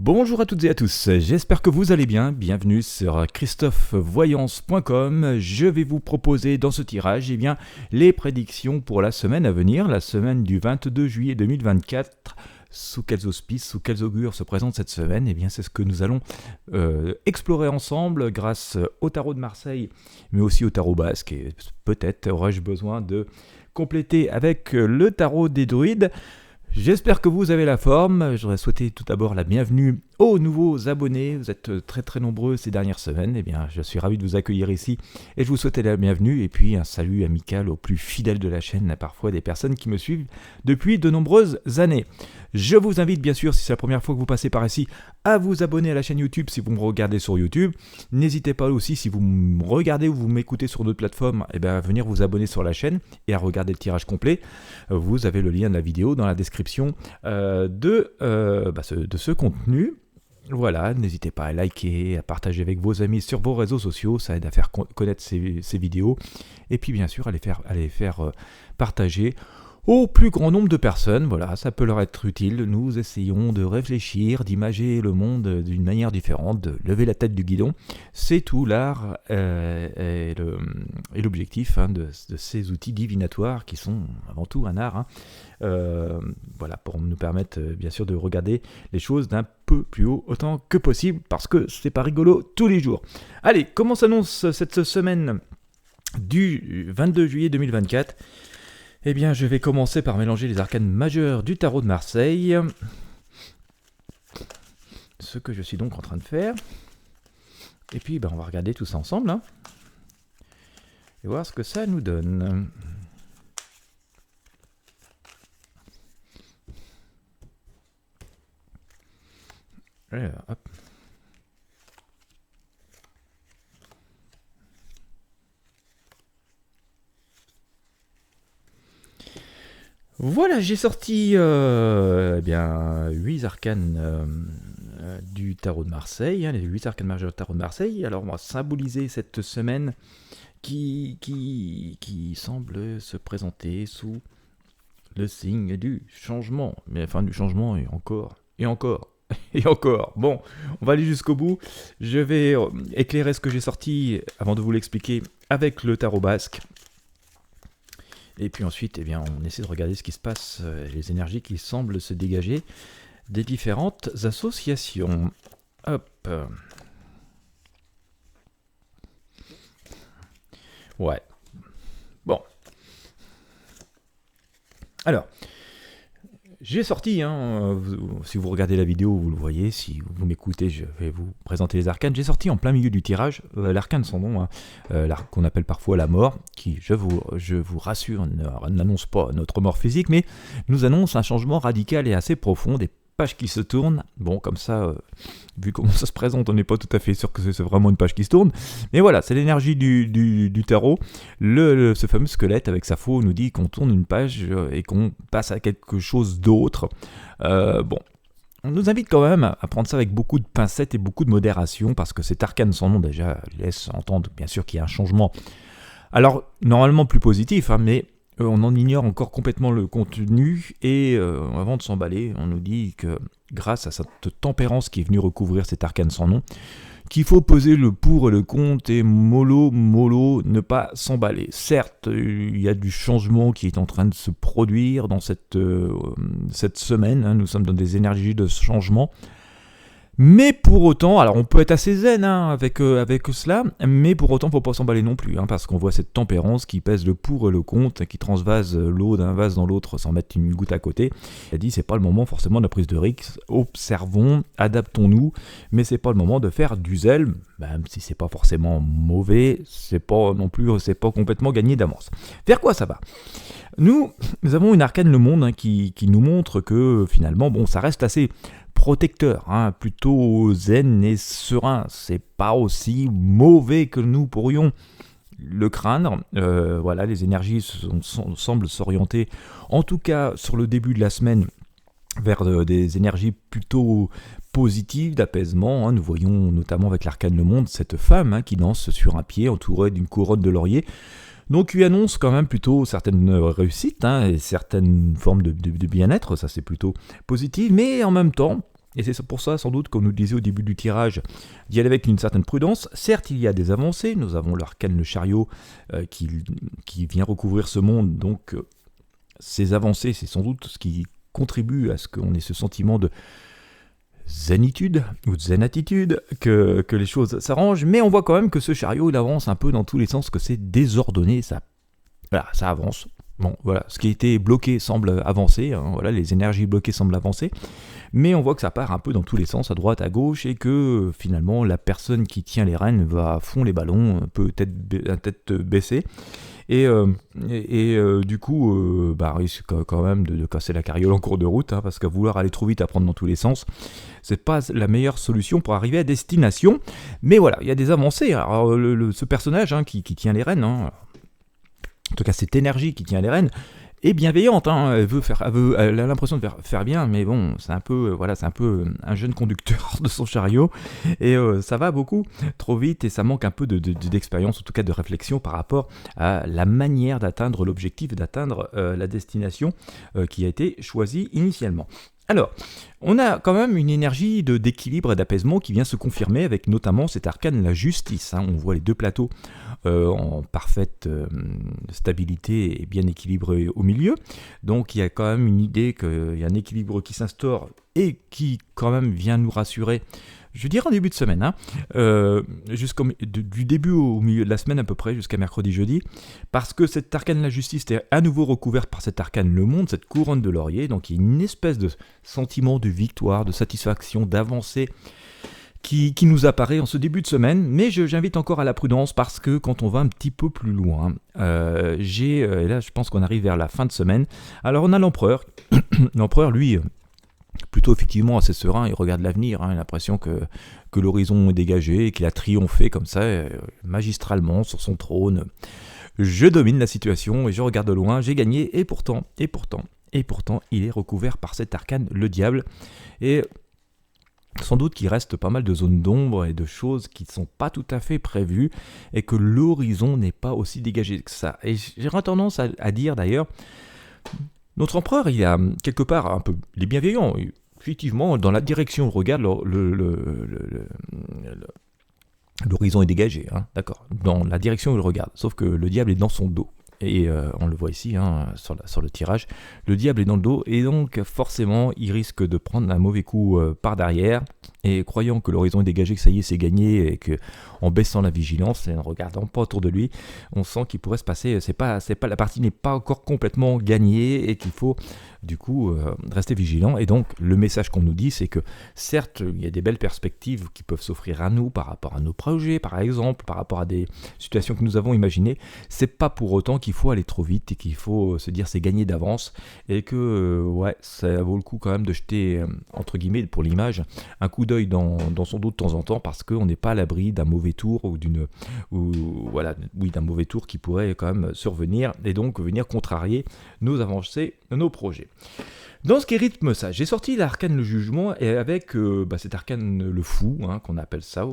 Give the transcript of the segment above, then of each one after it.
Bonjour à toutes et à tous, j'espère que vous allez bien, bienvenue sur christophevoyance.com. Je vais vous proposer dans ce tirage les prédictions pour la semaine à venir, la semaine du 22 juillet 2024. Sous quels auspices, sous quels augures se présente cette semaine? C'est ce que nous allons explorer ensemble grâce au tarot de Marseille, mais aussi au tarot basque. Et peut-être aurais-je besoin de compléter avec le tarot des druides. J'espère que vous avez la forme. Je voudrais souhaiter tout d'abord la bienvenue aux nouveaux abonnés. Vous êtes très très nombreux ces dernières semaines. Je suis ravi de vous accueillir ici et je vous souhaite la bienvenue. Et puis un salut amical aux plus fidèles de la chaîne, parfois des personnes qui me suivent depuis de nombreuses années. Je vous invite bien sûr, si c'est la première fois que vous passez par ici, à vous abonner à la chaîne YouTube si vous me regardez sur YouTube. N'hésitez pas aussi, si vous me regardez ou vous m'écoutez sur d'autres plateformes, à venir vous abonner sur la chaîne et à regarder le tirage complet. Vous avez le lien de la vidéo dans la description de ce contenu. Voilà, n'hésitez pas à liker, à partager avec vos amis sur vos réseaux sociaux, ça aide à faire connaître ces vidéos. Et puis bien sûr, à les faire partager au plus grand nombre de personnes. Voilà, ça peut leur être utile. Nous essayons de réfléchir, d'imager le monde d'une manière différente, de lever la tête du guidon. C'est tout l'art et l'objectif de ces outils divinatoires qui sont avant tout un art. Voilà, pour nous permettre bien sûr de regarder les choses d'un peu plus haut autant que possible, parce que c'est pas rigolo tous les jours. Allez, comment s'annonce cette semaine du 22 juillet 2024 ? Je vais commencer par mélanger les arcanes majeures du tarot de Marseille. Ce que je suis donc en train de faire. Et puis, on va regarder tout ça ensemble. Et voir ce que ça nous donne. Alors, hop. Voilà, j'ai sorti 8 arcanes du tarot de Marseille, les 8 arcanes majeures du tarot de Marseille. Alors on va symboliser cette semaine qui semble se présenter sous le signe du changement. Mais enfin du changement et encore. Et encore. Bon, on va aller jusqu'au bout. Je vais éclairer ce que j'ai sorti avant de vous l'expliquer avec le tarot basque. Et puis ensuite, on essaie de regarder ce qui se passe, les énergies qui semblent se dégager des différentes associations. Hop. Ouais. Bon. Alors, j'ai sorti, si vous regardez la vidéo, vous le voyez, si vous m'écoutez, je vais vous présenter les arcanes. J'ai sorti en plein milieu du tirage l'arcane sans nom, qu'on appelle parfois la mort, qui, je vous rassure, n'annonce pas notre mort physique, mais nous annonce un changement radical et assez profond, des pages qui se tournent. Bon, comme ça, vu comment ça se présente, on n'est pas tout à fait sûr que c'est vraiment une page qui se tourne. Mais voilà, c'est l'énergie du tarot. Ce fameux squelette avec sa faux nous dit qu'on tourne une page et qu'on passe à quelque chose d'autre. On nous invite quand même à prendre ça avec beaucoup de pincettes et beaucoup de modération, parce que cet arcane sans nom déjà laisse entendre bien sûr qu'il y a un changement. Alors, normalement plus positif, mais on en ignore encore complètement le contenu, et avant de s'emballer, on nous dit que grâce à cette tempérance qui est venue recouvrir cet arcane sans nom, qu'il faut peser le pour et le contre et mollo, ne pas s'emballer. Certes, il y a du changement qui est en train de se produire dans cette semaine, nous sommes dans des énergies de changement. Mais pour autant, alors on peut être assez zen avec cela, mais pour autant il ne faut pas s'emballer non plus, parce qu'on voit cette tempérance qui pèse le pour et le contre, qui transvase l'eau d'un vase dans l'autre sans mettre une goutte à côté. Elle dit c'est pas le moment forcément de la prise de risque, observons, adaptons-nous, mais c'est pas le moment de faire du zèle, même si c'est pas forcément mauvais, c'est pas complètement gagné d'avance. Vers quoi ça va ? Nous avons une arcane le monde qui nous montre que finalement, ça reste assez protecteur, plutôt zen et serein. C'est pas aussi mauvais que nous pourrions le craindre. Voilà, les énergies semblent s'orienter, en tout cas sur le début de la semaine, vers des énergies plutôt positives, d'apaisement. Nous voyons notamment avec l'arcane le monde cette femme qui danse sur un pied entourée d'une couronne de laurier. Donc il annonce quand même plutôt certaines réussites et certaines formes de bien-être, ça c'est plutôt positif, mais en même temps, Et c'est pour ça, sans doute, qu'on nous disait au début du tirage, d'y aller avec une certaine prudence. Certes, il y a des avancées. Nous avons l'arcane, le chariot, qui vient recouvrir ce monde. Donc, ces avancées, c'est sans doute ce qui contribue à ce qu'on ait ce sentiment de zénitude ou de zénatitude, que les choses s'arrangent. Mais on voit quand même que ce chariot, il avance un peu dans tous les sens, que c'est désordonné. Ça avance. Bon, voilà, ce qui a été bloqué semble avancer, hein, voilà, les énergies bloquées semblent avancer, mais on voit que ça part un peu dans tous les sens, à droite, à gauche, et que finalement la personne qui tient les rênes va à fond les ballons, peut-être la tête baissée, et du coup, risque quand même de casser la carriole en cours de route, hein, parce qu'à vouloir aller trop vite, à prendre dans tous les sens, c'est pas la meilleure solution pour arriver à destination, mais voilà, il y a des avancées. Alors, ce personnage, hein, qui tient les rênes, hein, en tout cas cette énergie qui tient les rênes, est bienveillante, hein. Elle a l'impression de faire bien, mais bon, c'est un peu un jeune conducteur de son chariot, et ça va beaucoup trop vite, et ça manque un peu d'expérience, en tout cas de réflexion par rapport à la manière d'atteindre l'objectif, d'atteindre la destination qui a été choisie initialement. Alors, on a quand même une énergie d'équilibre et d'apaisement qui vient se confirmer avec notamment cet arcane, la justice, hein. On voit les deux plateaux en parfaite stabilité et bien équilibrés au milieu. Donc il y a quand même une idée qu'il y a un équilibre qui s'instaure et qui quand même vient nous rassurer. Je dirais en début de semaine, hein, du début au milieu de la semaine à peu près, jusqu'à mercredi-jeudi, parce que cet arcane de la justice est à nouveau recouverte par cet arcane le monde, cette couronne de laurier, donc il y a une espèce de sentiment de victoire, de satisfaction, d'avancée qui nous apparaît en ce début de semaine, mais j'invite encore à la prudence parce que quand on va un petit peu plus loin, et là je pense qu'on arrive vers la fin de semaine, alors on a l'empereur, l'empereur lui... plutôt effectivement assez serein, il regarde l'avenir, hein, il a l'impression que l'horizon est dégagé et qu'il a triomphé comme ça, magistralement sur son trône. Je domine la situation et je regarde de loin, j'ai gagné, et pourtant, il est recouvert par cet arcane, le diable, et sans doute qu'il reste pas mal de zones d'ombre et de choses qui ne sont pas tout à fait prévues, et que l'horizon n'est pas aussi dégagé que ça. Et j'aurais tendance à dire d'ailleurs, notre empereur, il a quelque part un peu, il est bienveillant, effectivement, dans la direction où on regarde, l'horizon est dégagé, hein, d'accord, dans la direction où il regarde, sauf que le diable est dans son dos. Et on le voit ici, hein, sur le tirage, le diable est dans le dos, et donc forcément il risque de prendre un mauvais coup par derrière, et croyant que l'horizon est dégagé, que ça y est c'est gagné, et que en baissant la vigilance et en regardant pas autour de lui, on sent qu'il pourrait se passer, la partie n'est pas encore complètement gagnée, et qu'il faut du coup rester vigilant. Et donc le message qu'on nous dit, c'est que certes il y a des belles perspectives qui peuvent s'offrir à nous par rapport à nos projets, par exemple, par rapport à des situations que nous avons imaginées, c'est pas pour autant qu'il faut aller trop vite et qu'il faut se dire c'est gagné d'avance, et que ça vaut le coup quand même de jeter entre guillemets pour l'image un coup d'œil dans son dos de temps en temps, parce qu'on n'est pas à l'abri d'un mauvais tour d'un mauvais tour qui pourrait quand même survenir, et donc venir contrarier nos avancées, nos projets. Dans ce qui rythme ça, j'ai sorti l'arcane le jugement, et avec cet arcane le fou, hein, qu'on appelle ça,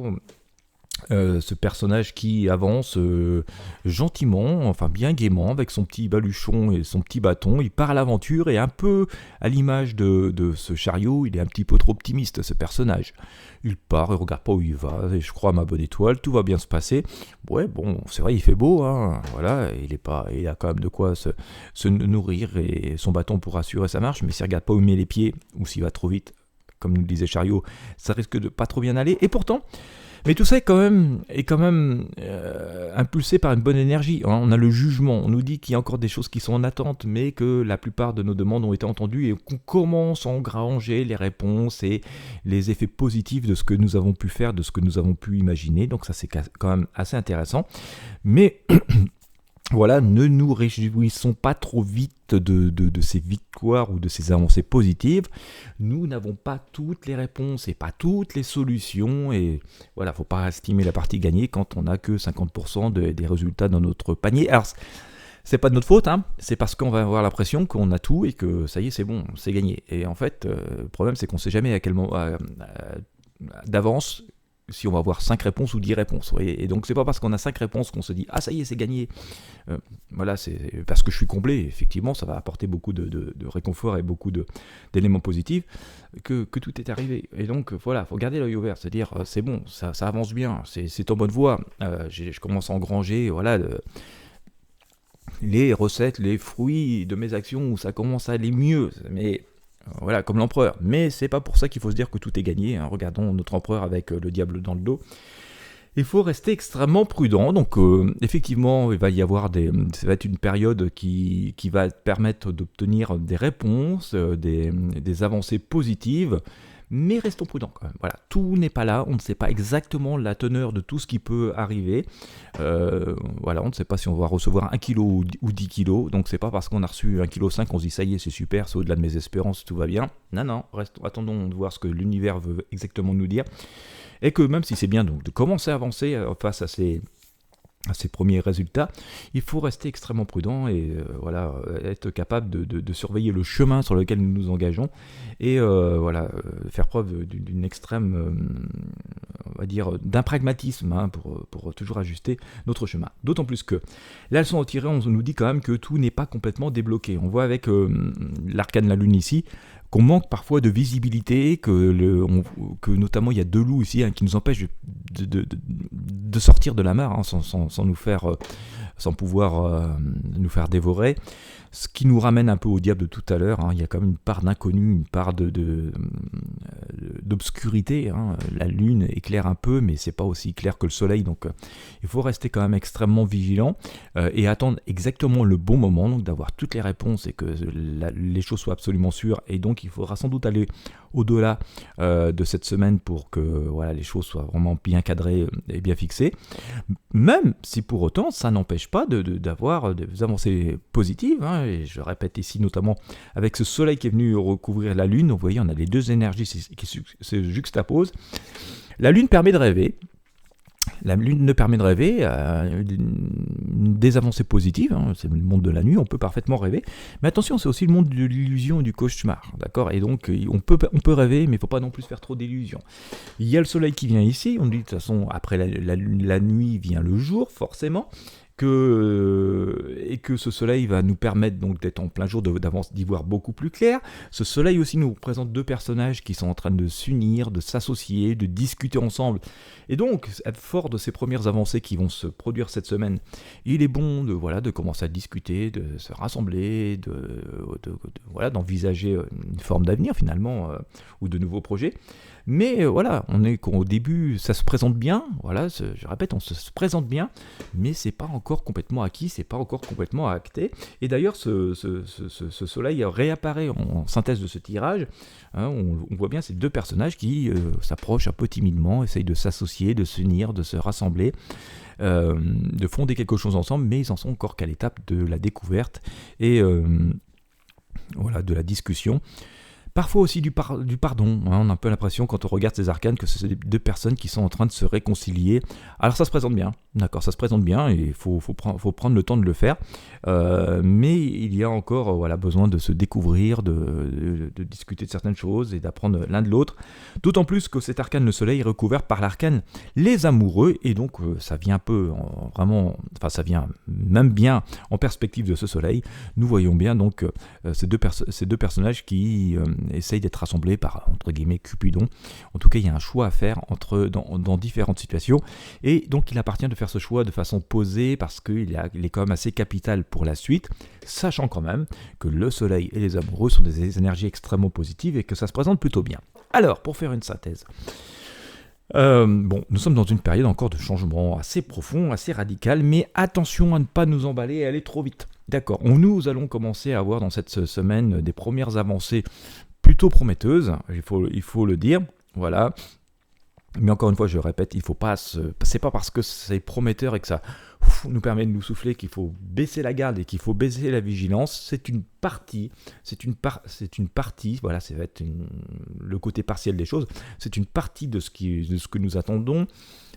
ce personnage qui avance gentiment, enfin bien gaiement, avec son petit baluchon et son petit bâton, il part à l'aventure, et un peu à l'image de ce chariot, il est un petit peu trop optimiste, ce personnage. Il part, il regarde pas où il va, et je crois à ma bonne étoile, tout va bien se passer. Ouais, bon, c'est vrai, il fait beau, hein, voilà, il a quand même de quoi se nourrir, et son bâton pour assurer sa marche, mais s'il regarde pas où il met les pieds, ou s'il va trop vite, comme nous le disait Chariot, ça risque de pas trop bien aller, et pourtant... Mais tout ça est quand même impulsé par une bonne énergie. On a le jugement, on nous dit qu'il y a encore des choses qui sont en attente, mais que la plupart de nos demandes ont été entendues, et qu'on commence à engranger les réponses et les effets positifs de ce que nous avons pu faire, de ce que nous avons pu imaginer. Donc ça, c'est quand même assez intéressant. Mais... voilà, ne nous réjouissons pas trop vite de ces victoires ou de ces avancées positives. Nous n'avons pas toutes les réponses et pas toutes les solutions, et voilà, faut pas estimer la partie gagnée quand on n'a que 50% des résultats dans notre panier. Alors, c'est pas de notre faute, hein, c'est parce qu'on va avoir l'impression qu'on a tout et que ça y est, c'est bon, c'est gagné. Et en fait, le problème, c'est qu'on sait jamais à quel moment d'avance si on va avoir 5 réponses ou 10 réponses. Vous voyez. Et donc c'est pas parce qu'on a 5 réponses qu'on se dit ah ça y est c'est gagné. Voilà, c'est parce que je suis comblé. Effectivement, ça va apporter beaucoup de réconfort et beaucoup d'éléments positifs que tout est arrivé. Et donc voilà, faut garder l'œil ouvert, c'est-à-dire c'est bon, ça avance bien, c'est en bonne voie. Je commence à engranger, voilà. Les recettes, les fruits de mes actions où ça commence à aller mieux, mais voilà, comme l'empereur. Mais c'est pas pour ça qu'il faut se dire que tout est gagné. Hein. Regardons notre empereur avec le diable dans le dos. Il faut rester extrêmement prudent. Donc, effectivement, il va y avoir ça va être une période qui va permettre d'obtenir des réponses, des avancées positives. Mais restons prudents quand même. Voilà, tout n'est pas là, on ne sait pas exactement la teneur de tout ce qui peut arriver. Voilà, on ne sait pas si on va recevoir 1 kg ou 10 kg. Donc c'est pas parce qu'on a reçu 1,5 kg qu'on se dit ça y est, c'est super, c'est au-delà de mes espérances, tout va bien. Non, attendons de voir ce que l'univers veut exactement nous dire. Et que même si c'est bien donc, de commencer à avancer face à ces premiers résultats, il faut rester extrêmement prudent et voilà, être capable de surveiller le chemin sur lequel nous nous engageons et voilà, faire preuve d'une extrême, on va dire, d'un pragmatisme hein, pour toujours ajuster notre chemin. D'autant plus que la leçon à tirer, on nous dit quand même que tout n'est pas complètement débloqué. On voit avec l'arcane de la lune ici, qu'on manque parfois de visibilité, que notamment il y a 2 loups ici hein, qui nous empêchent de sortir de la mare hein, sans pouvoir nous faire dévorer. Ce qui nous ramène un peu au diable de tout à l'heure, hein. Il y a quand même une part d'inconnu, une part d'obscurité. Hein. La lune éclaire un peu, mais c'est pas aussi clair que le soleil, donc il faut rester quand même extrêmement vigilant et attendre exactement le bon moment, donc d'avoir toutes les réponses et que les choses soient absolument sûres. Et donc il faudra sans doute aller au-delà de cette semaine pour que voilà, les choses soient vraiment bien cadrées et bien fixées. Même si pour autant, ça n'empêche pas d'avoir des avancées positives. Hein, et je répète ici notamment avec ce soleil qui est venu recouvrir la lune. Vous voyez, on a les 2 énergies qui se juxtaposent. La lune permet de rêver. La lune ne permet de rêver des avancées positives, hein, c'est le monde de la nuit, on peut parfaitement rêver, mais attention, c'est aussi le monde de l'illusion et du cauchemar, d'accord. Et donc on peut rêver, mais il ne faut pas non plus faire trop d'illusions. Il y a le soleil qui vient ici, on dit de toute façon, après la nuit vient le jour, forcément, et que ce soleil va nous permettre donc d'être en plein jour, d'y voir beaucoup plus clair. Ce soleil aussi nous présente 2 personnages qui sont en train de s'unir, de s'associer, de discuter ensemble. Et donc, fort de ces premières avancées qui vont se produire cette semaine, il est bon de commencer à discuter, de se rassembler, voilà, d'envisager une forme d'avenir finalement, ou de nouveaux projets. Mais voilà, on est qu'au début, ça se présente bien, voilà, je répète, on se présente bien, mais c'est pas encore complètement acquis, c'est pas encore complètement acté. Et d'ailleurs, ce soleil réapparaît en synthèse de ce tirage. Hein, on voit bien ces 2 personnages qui s'approchent un peu timidement, essayent de s'associer, de s'unir, de se rassembler, de fonder quelque chose ensemble, mais ils en sont encore qu'à l'étape de la découverte et voilà, de la discussion. Parfois aussi du pardon, hein, on a un peu l'impression quand on regarde ces arcanes que c'est 2 personnes qui sont en train de se réconcilier. Alors ça se présente bien, d'accord, ça se présente bien et il faut prendre le temps de le faire. Mais il y a encore voilà, besoin de se découvrir, de discuter de certaines choses et d'apprendre l'un de l'autre. D'autant plus que cet arcane, le soleil, est recouvert par l'arcane les amoureux et donc ça vient un peu ça vient même bien en perspective de ce soleil. Nous voyons bien donc ces deux personnages qui essaye d'être rassemblés par, entre guillemets, Cupidon. En tout cas, il y a un choix à faire dans différentes situations. Et donc, il appartient de faire ce choix de façon posée parce qu'il est quand même assez capital pour la suite, sachant quand même que le soleil et les amoureux sont des énergies extrêmement positives et que ça se présente plutôt bien. Alors, pour faire une synthèse, nous sommes dans une période encore de changement assez profond, assez radical, mais attention à ne pas nous emballer et aller trop vite. D'accord, nous allons commencer à avoir dans cette semaine des premières avancées plutôt prometteuse, il faut le dire, voilà. Mais encore une fois, je répète, c'est pas parce que c'est prometteur et que ça nous permet de nous souffler qu'il faut baisser la garde et qu'il faut baisser la vigilance. C'est une partie, voilà, ça va être le côté partiel des choses. C'est une partie de ce que nous attendons.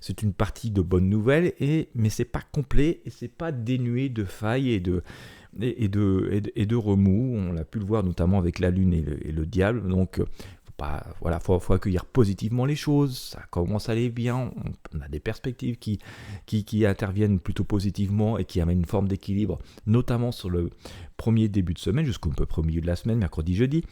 C'est une partie de bonnes nouvelles, mais c'est pas complet et c'est pas dénué de failles et de remous. On l'a pu le voir notamment avec la lune et le diable. Donc, faut faut accueillir positivement les choses, ça commence à aller bien, on a des perspectives qui interviennent plutôt positivement et qui amènent une forme d'équilibre, notamment sur le premier début de semaine, jusqu'au peu près au milieu de la semaine, mercredi, jeudi.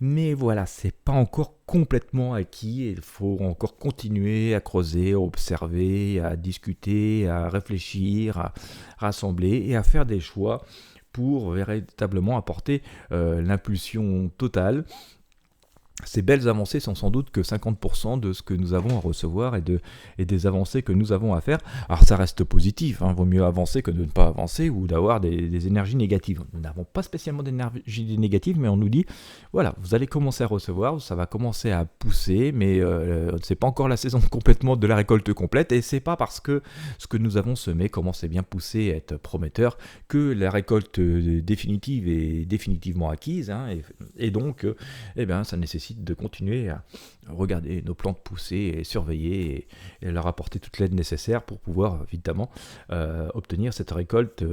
Mais voilà, c'est pas encore complètement acquis, il faut encore continuer à creuser, à observer, à discuter, à réfléchir, à rassembler et à faire des choix pour véritablement apporter l'impulsion totale. Ces belles avancées sont sans doute que 50% de ce que nous avons à recevoir et des avancées que nous avons à faire. Alors ça reste positif, vaut mieux avancer que de ne pas avancer ou d'avoir des énergies négatives. Nous n'avons pas spécialement d'énergie négative, mais on nous dit, voilà, vous allez commencer à recevoir, ça va commencer à pousser, mais c'est pas encore la saison complètement de la récolte complète, et c'est pas parce que ce que nous avons semé commence à bien pousser, à être prometteur, que la récolte définitive est définitivement acquise, et donc, ça nécessite de continuer à regarder nos plantes pousser et surveiller et leur apporter toute l'aide nécessaire pour pouvoir évidemment obtenir cette récolte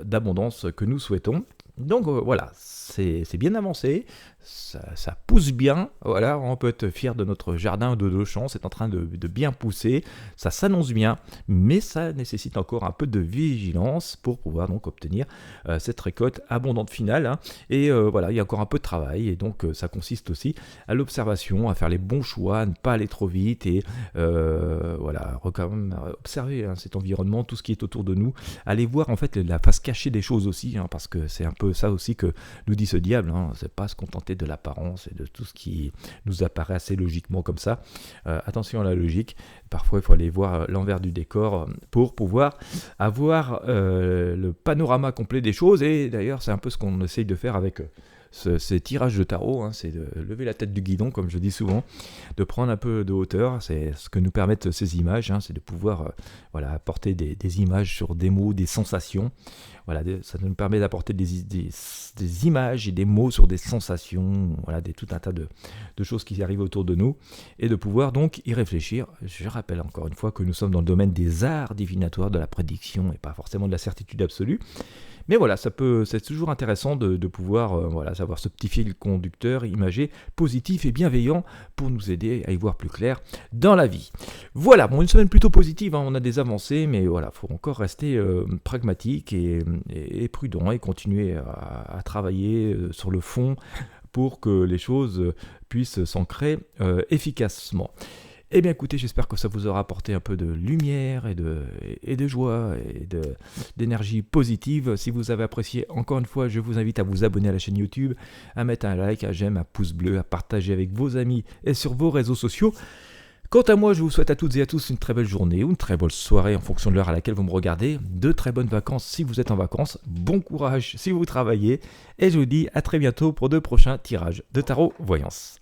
d'abondance que nous souhaitons. Donc voilà, c'est bien avancé, ça pousse bien, voilà, on peut être fier de notre jardin de nos champs, c'est en train de bien pousser, ça s'annonce bien, mais ça nécessite encore un peu de vigilance pour pouvoir donc obtenir cette récolte abondante finale, et voilà, il y a encore un peu de travail, et donc ça consiste aussi à l'observation, à faire les bons choix, à ne pas aller trop vite, et voilà, quand même observer cet environnement, tout ce qui est autour de nous, aller voir en fait la face cachée des choses aussi, parce que c'est un peu ça aussi que nous dit ce diable, c'est pas se contenter de l'apparence et de tout ce qui nous apparaît assez logiquement comme ça. Attention à la logique, parfois il faut aller voir l'envers du décor pour pouvoir avoir le panorama complet des choses, et d'ailleurs c'est un peu ce qu'on essaye de faire avec ces tirages de tarot, c'est de lever la tête du guidon, comme je dis souvent, de prendre un peu de hauteur, c'est ce que nous permettent ces images, c'est de pouvoir apporter des images sur des mots, des sensations. Voilà, ça nous permet d'apporter des images et des mots sur des sensations, tout un tas de choses qui arrivent autour de nous, et de pouvoir donc y réfléchir. Je rappelle encore une fois que nous sommes dans le domaine des arts divinatoires, de la prédiction, et pas forcément de la certitude absolue. Mais voilà, c'est toujours intéressant de pouvoir savoir ce petit fil conducteur imagé, positif et bienveillant pour nous aider à y voir plus clair dans la vie. Voilà, une semaine plutôt positive, on a des avancées, mais voilà, il faut encore rester pragmatique et prudent et continuer à travailler sur le fond pour que les choses puissent s'ancrer efficacement. Eh bien écoutez, j'espère que ça vous aura apporté un peu de lumière et de joie et d'énergie positive. Si vous avez apprécié, encore une fois, je vous invite à vous abonner à la chaîne YouTube, à mettre un like, un j'aime, un pouce bleu, à partager avec vos amis et sur vos réseaux sociaux. Quant à moi, je vous souhaite à toutes et à tous une très belle journée ou une très belle soirée en fonction de l'heure à laquelle vous me regardez. De très bonnes vacances si vous êtes en vacances. Bon courage si vous travaillez. Et je vous dis à très bientôt pour de prochains tirages de tarot voyance.